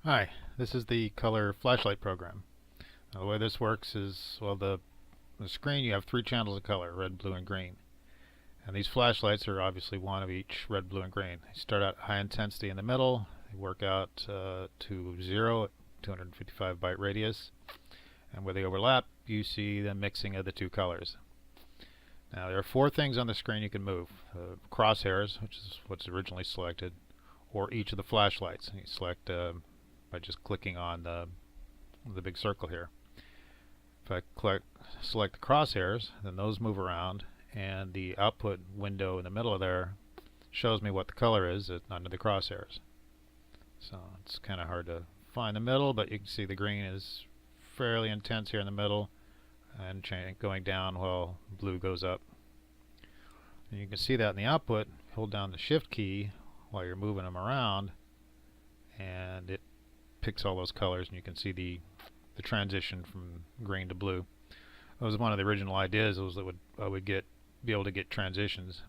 Hi, this is the color flashlight program. The way this works is, well, the screen, you have three channels of color, red, blue, and green. And these flashlights are obviously one of each, red, blue, and green. They start out high intensity in the middle, they work out to 0 at 255 byte radius, and where they overlap, you see the mixing of the two colors. Now there are four things on the screen you can move. Crosshairs, which is what's originally selected, or each of the flashlights. And you select by just clicking on the big circle here. If I select the crosshairs, then those move around, and the output window in the middle of there shows me what the color is under the crosshairs. So it's kind of hard to find the middle, but you can see the green is fairly intense here in the middle, and going down while blue goes up. And you can see that in the output. Hold down the shift key while you're moving them around, and it picks all those colors, and you can see the transition from green to blue. That was one of the original ideas, was that I would be able to get transitions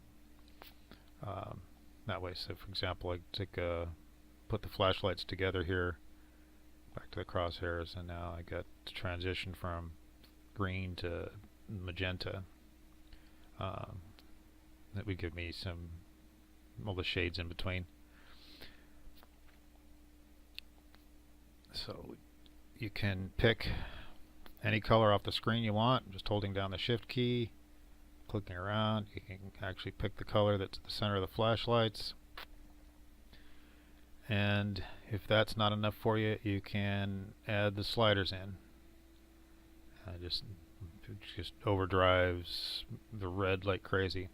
that way. So for example, I put the flashlights together here, back to the crosshairs, and now I got the transition from green to magenta. That would give me all the shades in between. So you can pick any color off the screen you want, just holding down the shift key, clicking around. You can actually pick the color that's at the center of the flashlights. And if that's not enough for you, you can add the sliders in. Just overdrives the red like crazy.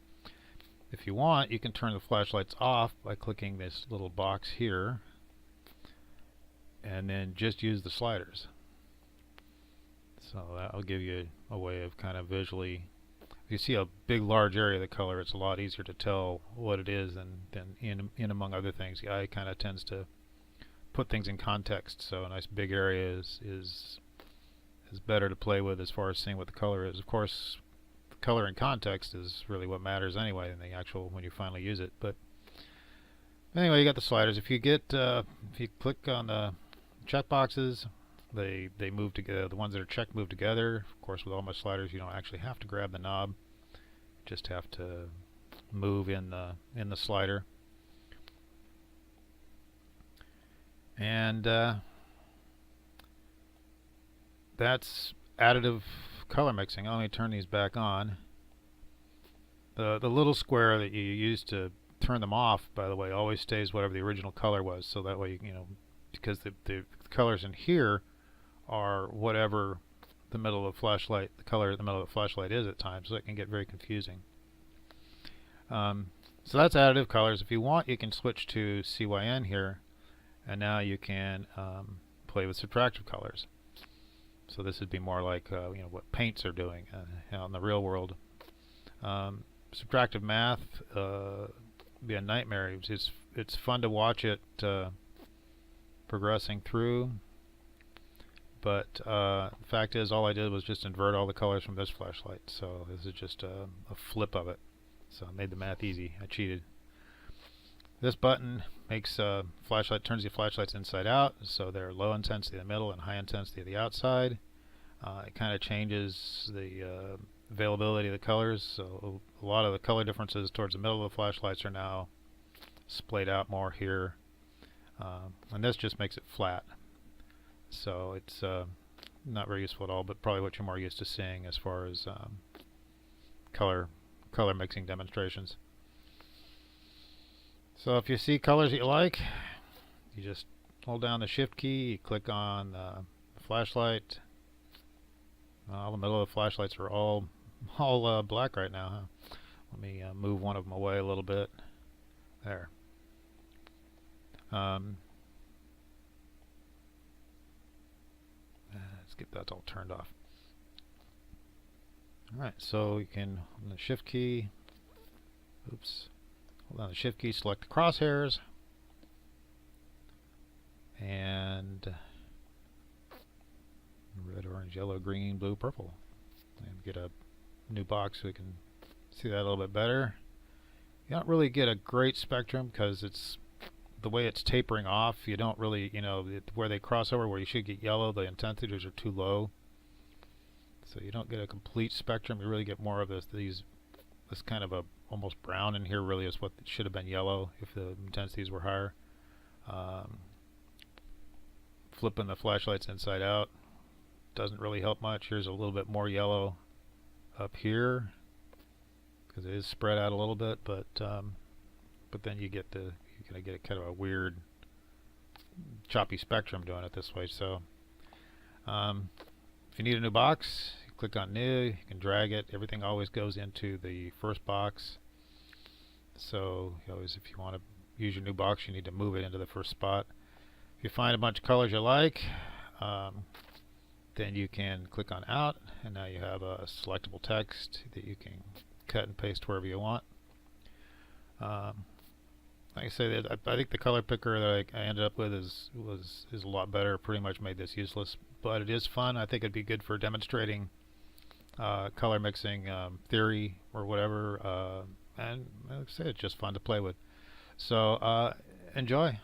If you want, you can turn the flashlights off by clicking this little box here, and then just use the sliders. So that'll give you a way of kind of visually, if you see a big large area of the color, it's a lot easier to tell what it is than in among other things. The eye kind of tends to put things in context, so a nice big area is better to play with as far as seeing what the color is. Of course, the color in context is really what matters anyway in the actual, when you finally use it. But anyway, you got the sliders. If you click on the check boxes, they move together. The ones that are checked move together. Of course, with all my sliders, you don't actually have to grab the knob; you just have to move in the slider. And that's additive color mixing. Let me turn these back on. The little square that you use to turn them off, by the way, always stays whatever the original color was. So that way, because the colors in here are whatever the middle of the flashlight, the color in the middle of the flashlight is at times, so it can get very confusing. So that's additive colors. If you want, you can switch to CYN here, and now you can play with subtractive colors. So this would be more like what paints are doing out in the real world. Subtractive math be a nightmare. It's fun to watch it progressing through, but the fact is, all I did was just invert all the colors from this flashlight. So this is just a flip of it. So I made the math easy. I cheated. This button makes turns the flashlights inside out, so they're low intensity in the middle and high intensity at the outside. It kind of changes the availability of the colors, so a lot of the color differences towards the middle of the flashlights are now splayed out more here, and this just makes it flat. So it's not very useful at all, but probably what you're more used to seeing as far as color mixing demonstrations. So if you see colors that you like, you just hold down the shift key, you click on the flashlight. The middle of the flashlights are all black right now. Huh? Let me move one of them away a little bit. There. Let's get that all turned off. Alright, so you can, on the shift key, hold down the shift key, select the crosshairs, and red, orange, yellow, green, blue, purple. And get a new box so we can see that a little bit better. You don't really get a great spectrum because it's the way it's tapering off, you don't really, where they cross over, where you should get yellow, the intensities are too low. So you don't get a complete spectrum. You really get more of this kind of a almost brown in here. Really is what should have been yellow if the intensities were higher. Flipping the flashlights inside out doesn't really help much. Here's a little bit more yellow up here because it is spread out a little bit, but then you're gonna get kind of a weird choppy spectrum doing it this way. So if you need a new box, you click on new, you can drag it. Everything always goes into the first box. So if you want to use your new box, you need to move it into the first spot. If you find a bunch of colors you like, then you can click on out, and now you have a selectable text that you can cut and paste wherever you want. Like I say, I think the color picker that I ended up with is a lot better. Pretty much made this useless, but it is fun. I think it'd be good for demonstrating color mixing theory or whatever, and like I say, it's just fun to play with. So enjoy.